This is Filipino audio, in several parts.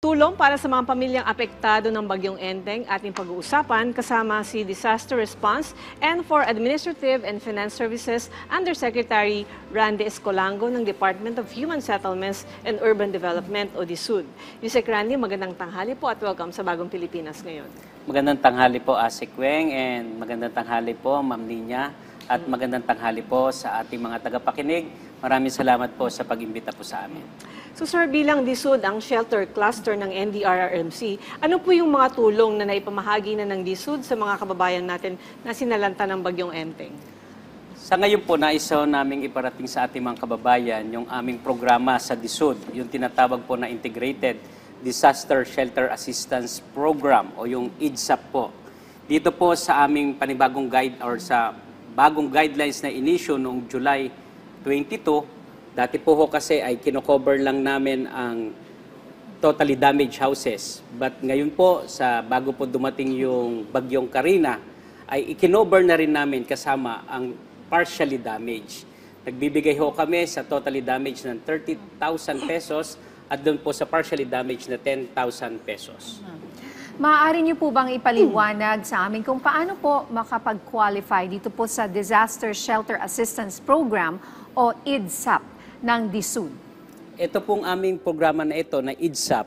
Tulong para sa mga pamilyang apektado ng Bagyong Enteng ating pag-uusapan kasama si Disaster Response and for Administrative and Finance Services Undersecretary Randy Escolango ng Department of Human Settlements and Urban Development o DSUD. Yusek Randy, magandang tanghali po at welcome sa Bagong Pilipinas ngayon. Magandang tanghali po, Asik Weng, and magandang tanghali po, Ma'am Nina, at magandang tanghali po sa ating mga tagapakinig. Maraming salamat po sa pag-imbita po sa amin. So sir, bilang DSUD ang shelter cluster ng NDRRMC, ano po yung mga tulong na naipamahagi na ng DSUD sa mga kababayan natin na sinalanta ng Bagyong Enteng? Sa ngayon po, naisaw naming iparating sa ating mga kababayan yung aming programa sa DSUD, yung tinatawag po na Integrated Disaster Shelter Assistance Program o yung IDSAP po. Dito po sa aming panibagong guide or sa bagong guidelines na inisyu noong July 22, dati po ho kasi ay kinocover lang namin ang totally damaged houses. But ngayon po, sa bago po dumating yung Bagyong Karina, ay ikinover na rin namin kasama ang partially damaged. Nagbibigay ho kami sa totally damaged ng 30,000 pesos at doon po sa partially damaged na 10,000 pesos. Maaari niyo po bang ipaliwanag sa amin kung paano po makapag-qualify dito po sa Disaster Shelter Assistance Program o IDSAP ng DSUD? Ito pong aming programa na ito na IDSAP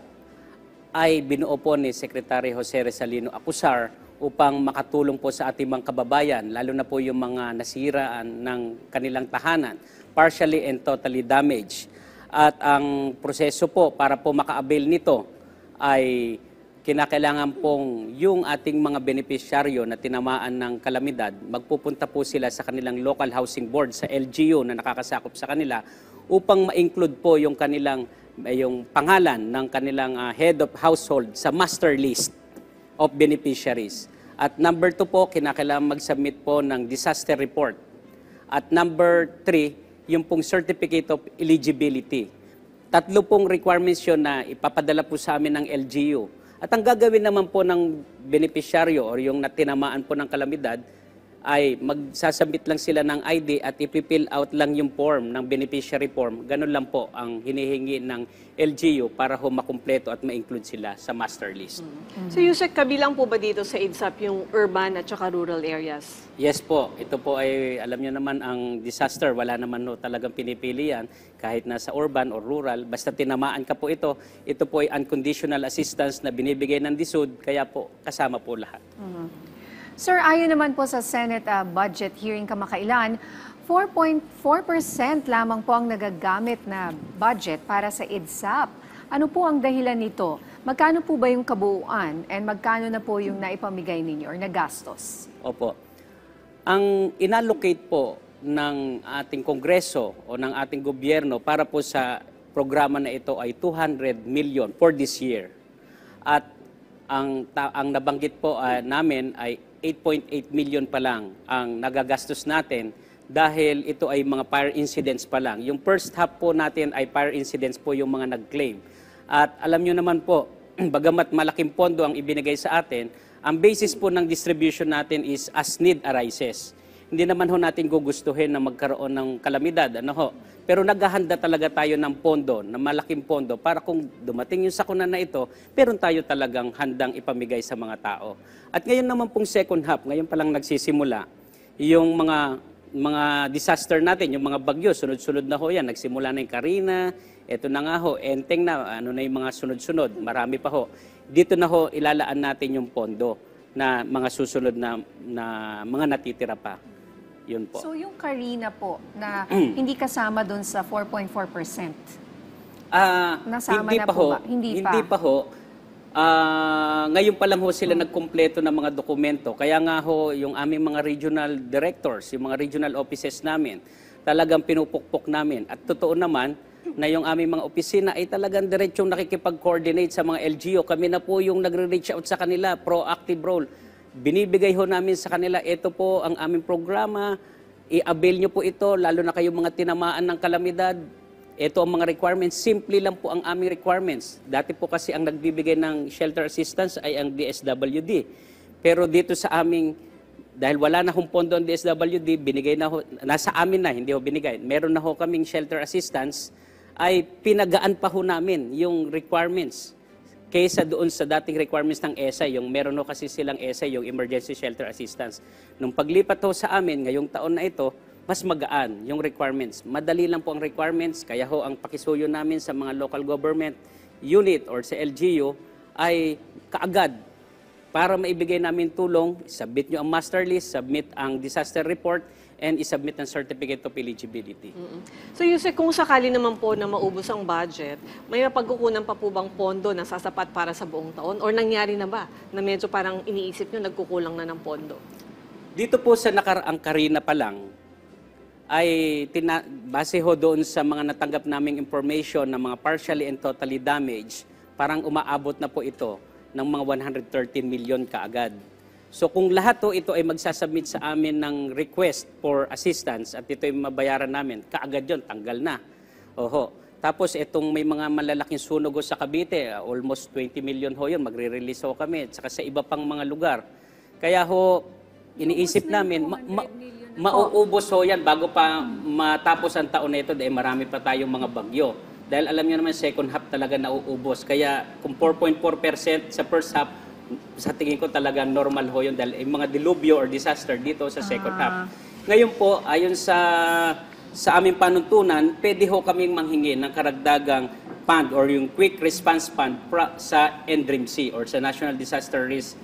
ay binuo po ni Secretary Jose Rizalino Acusar upang makatulong po sa ating mga kababayan, lalo na po yung mga nasiraan ng kanilang tahanan, partially and totally damaged. At ang proseso po para po maka-avail nito ay kinakailangan pong yung ating mga benepisyaryo na tinamaan ng kalamidad, magpupunta po sila sa kanilang local housing board, sa LGU na nakakasakop sa kanila, upang ma-include po yung kanilang yung pangalan ng kanilang head of household sa master list of beneficiaries. At number 2 po, kinakailangan mag-submit po ng disaster report. At number 3, yung pong certificate of eligibility. 3 pong requirements yun na ipapadala po sa amin ng LGU. At ang gagawin naman po ng beneficiaryo o yung natinamaan po ng kalamidad ay magsasabit lang sila ng ID at ipipill out lang yung form ng beneficiary form. Ganun lang po ang hinihingi ng LGU para ho makumpleto at ma-include sila sa master list. So Yusek, kabilang po ba dito sa IDSAP yung urban at saka rural areas? Yes po. Ito po ay, alam nyo naman, ang disaster, wala naman no, talagang pinipili yan, kahit nasa urban or rural. Basta tinamaan ka po ito po ay unconditional assistance na binibigay ng DSUD, kaya po kasama po lahat. Sir, ayon naman po sa Senate budget hearing kamakailan, 4.4% lamang po ang nagagamit na budget para sa IDSAP. Ano po ang dahilan nito? Magkano po ba yung kabuuan and magkano na po yung naipamigay ninyo or nagastos? Opo. Ang inallocate po ng ating Kongreso o ng ating gobyerno para po sa programa na ito ay 200 million for this year. At ang nabanggit po namin ay 8.8 million pa lang ang nagagastos natin dahil ito ay mga fire incidents pa lang. Yung first half po natin ay fire incidents po yung mga nag-claim. At alam nyo naman po, bagamat malaking pondo ang ibinigay sa atin, ang basis po ng distribution natin is as need arises. Hindi naman ho natin gugustuhin na magkaroon ng kalamidad. Ano ho? Pero naghahanda talaga tayo ng pondo, na malaking pondo, para kung dumating yung sakuna na ito, meron tayo talagang handang ipamigay sa mga tao. At ngayon naman pong second half, ngayon pa lang nagsisimula, yung mga disaster natin, yung mga bagyo, sunod-sunod na ho yan. Nagsimula na yung Karina, eto na nga ho, Enteng na, ano na yung mga sunod-sunod, marami pa ho. Dito na ho, ilalaan natin yung pondo na mga susunod na mga natitira pa. Yun po. So yung Karina po na hindi kasama doon sa 4.4%? Nasama hindi na pa po ho, ba? Hindi pa ho. Ngayon pa lang ho sila nagkumpleto ng mga dokumento. Kaya nga ho, yung aming mga regional directors, yung mga regional offices namin, talagang pinupukpok namin. At totoo naman na yung aming mga opisina ay talagang diretsong nakikipag-coordinate sa mga LGU. Kami na po yung nagre-reach out sa kanila, proactive role. Binibigay ho namin sa kanila, ito po ang aming programa, i-avail nyo po ito, lalo na kayong mga tinamaan ng kalamidad. Ito ang mga requirements, simple lang po ang aming requirements. Dati po kasi ang nagbibigay ng shelter assistance ay ang DSWD. Pero dito sa aming, dahil wala na hong pondo ang DSWD, binigay na ho, nasa amin na, hindi ho binigay. Meron na ho kaming shelter assistance, ay pinagaan pa ho namin yung requirements. kaysa doon sa dating requirements ng ESA, yung meron ho kasi silang ESA, yung Emergency Shelter Assistance. Nung paglipat ho sa amin, ngayong taon na ito, mas magaan yung requirements. Madali lang po ang requirements, kaya ho ang pakisuyo namin sa mga local government unit or sa LGU ay kaagad para maibigay namin tulong, submit nyo ang master list, submit ang disaster report, and isubmit ang certificate of eligibility. So Yusek, kung sakali naman po na maubos ang budget, may mapagkukunan pa po bang pondo na sasapat para sa buong taon? Or nangyari na ba na medyo parang iniisip nyo nagkukulang na ng pondo? Dito po sa nakaraang Karina pa lang, ay base ho doon sa mga natanggap naming information na mga partially and totally damaged, parang umaabot na po ito ng mga 113 million kaagad. So kung lahat ito ay magsasubmit sa amin ng request for assistance at ito ay mabayaran namin, kaagad yon, tanggal na. Oho. Tapos itong may mga malalaking sunog sa Cavite, almost 20 million ho yun, magre-release ho kami, at saka sa iba pang mga lugar. Kaya ho, iniisip namin, mauubos ho yan bago pa matapos ang taon na ito dahil marami pa tayong mga bagyo. Dahil alam niyo naman, second half talaga nauubos. Kaya kung 4.4% sa first half, sa tingin ko talaga normal ho yun dahil yung mga dilubyo or disaster dito sa second half. Ngayon po, ayon sa aming panuntunan, pwede ho kaming manghingi ng karagdagang fund or yung Quick Response Fund sa NDRIMC or sa National Disaster Risk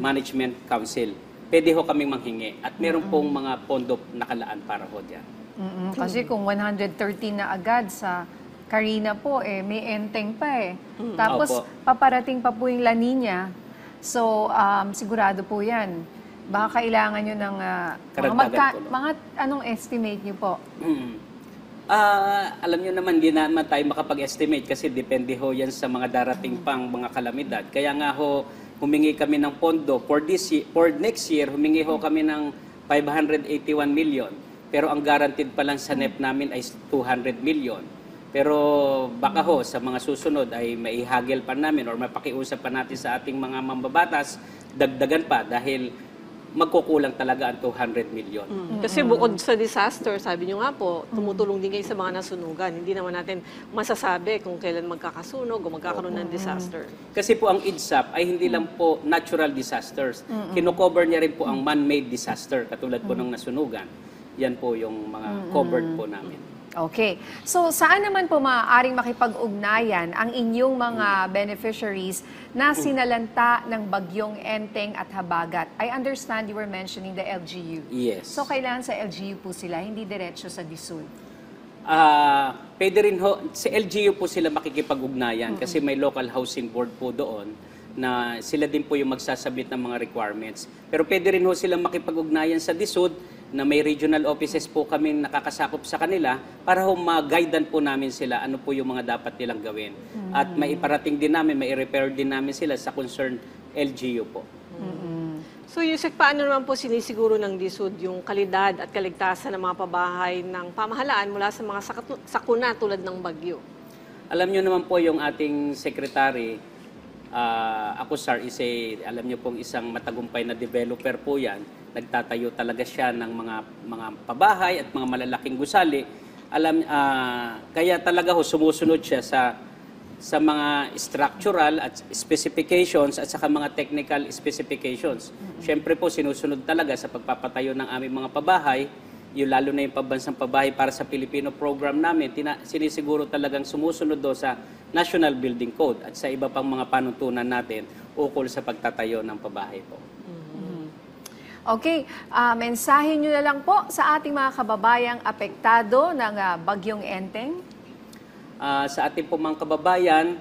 Management Council. Pwede ho kaming manghingi at meron pong mga pondo nakalaan para ho dyan. Kasi kung 113 na agad sa Karina po, may enteng pa eh. Tapos paparating pa po yung La Nina. So, sigurado po yan. Baka kailangan nyo ng mga anong estimate nyo po? Alam nyo naman, di naman tayo makapag-estimate kasi depende ho yan sa mga darating pang mga kalamidad. Kaya nga ho, humingi kami ng pondo. For next year, humingi ho kami ng 581 million. Pero ang guaranteed pa lang sa NEP namin ay 200 million. Pero baka ho, sa mga susunod ay maihagil pa namin or mapakiusap pa natin sa ating mga mambabatas, dagdagan pa dahil magkukulang talaga ang 200 million. Kasi bukod sa disaster, sabi nyo nga po, tumutulong din kayo sa mga nasunugan. Hindi naman natin masasabi kung kailan magkakasunog o magkakaroon ng disaster. Kasi po ang IDSAP ay hindi lang po natural disasters. Kino-cover niya rin po ang man-made disaster, katulad po ng nasunugan. Yan po yung mga covered po namin. Okay. So, saan naman po maaaring makipag-ugnayan ang inyong mga beneficiaries na sinalanta ng bagyong Enteng at Habagat? I understand you were mentioning the LGU. Yes. So, kailangan sa LGU po sila, hindi diretso sa DSUD? Pwede rin ho, sa LGU po sila makikipag-ugnayan kasi may local housing board po doon na sila din po yung magsasabit ng mga requirements. Pero pwede rin ho sila makipag-ugnayan sa DSUD na may regional offices po kami nakakasakop sa kanila para ho ma-guidean po namin sila ano po yung mga dapat nilang gawin. At maiparating din namin, mai-repair din namin sila sa concerned LGU po. So Yusek, paano naman po sinisiguro ng DSUD yung kalidad at kaligtasan ng mga pabahay ng pamahalaan mula sa mga sakuna tulad ng bagyo? Alam nyo naman po yung ating secretary, Acusar is alam nyo pong isang matagumpay na developer po yan. Nagtatayo talaga siya ng mga pabahay at mga malalaking gusali. Kaya talaga ho sumusunod siya sa mga structural at specifications at saka mga technical specifications. Siyempre po sinusunod talaga sa pagpapatayo ng aming mga pabahay, yung lalo na yung pambansang pabahay para sa Pilipino program namin, sinisiguro talagang sumusunod do sa National Building Code at sa iba pang mga panuntunan natin ukol sa pagtatayo ng pabahay po. Okay, mensahe nyo na lang po sa ating mga kababayang apektado ng bagyong Enteng. Sa ating po mga kababayan,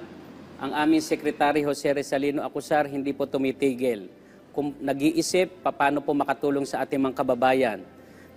ang aming Secretary Jose Rizalino Acusar hindi po tumitigil. Kung nag-iisip, paano po makatulong sa ating mga kababayan.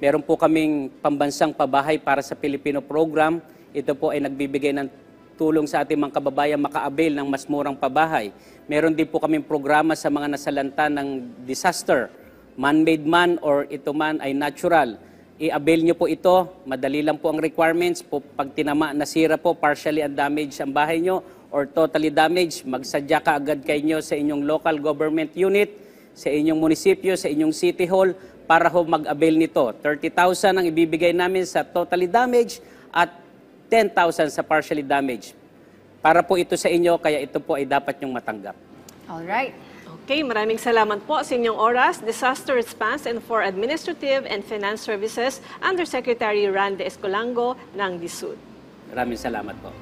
Meron po kaming pambansang pabahay para sa Pilipino program. Ito po ay nagbibigay ng tulong sa ating mga kababayan maka-avail ng mas murang pabahay. Meron din po kaming programa sa mga nasalanta ng disaster, man-made man or ito man ay natural. I-avail nyo po ito, madali lang po ang requirements. Pag tinama, nasira po, partially and damage ang bahay nyo or totally damaged, magsadya ka agad kayo sa inyong local government unit, sa inyong munisipyo, sa inyong city hall, para ho mag-avail nito. 30,000 ang ibibigay namin sa totally damaged at 10,000 sa partially damaged. Para po ito sa inyo, kaya ito po ay dapat nyong matanggap. Alright. Okay, maraming salamat po sa inyong oras. Disaster Response and for Administrative and Finance Services, Undersecretary Randy Escolango ng DSUD. Maraming salamat po.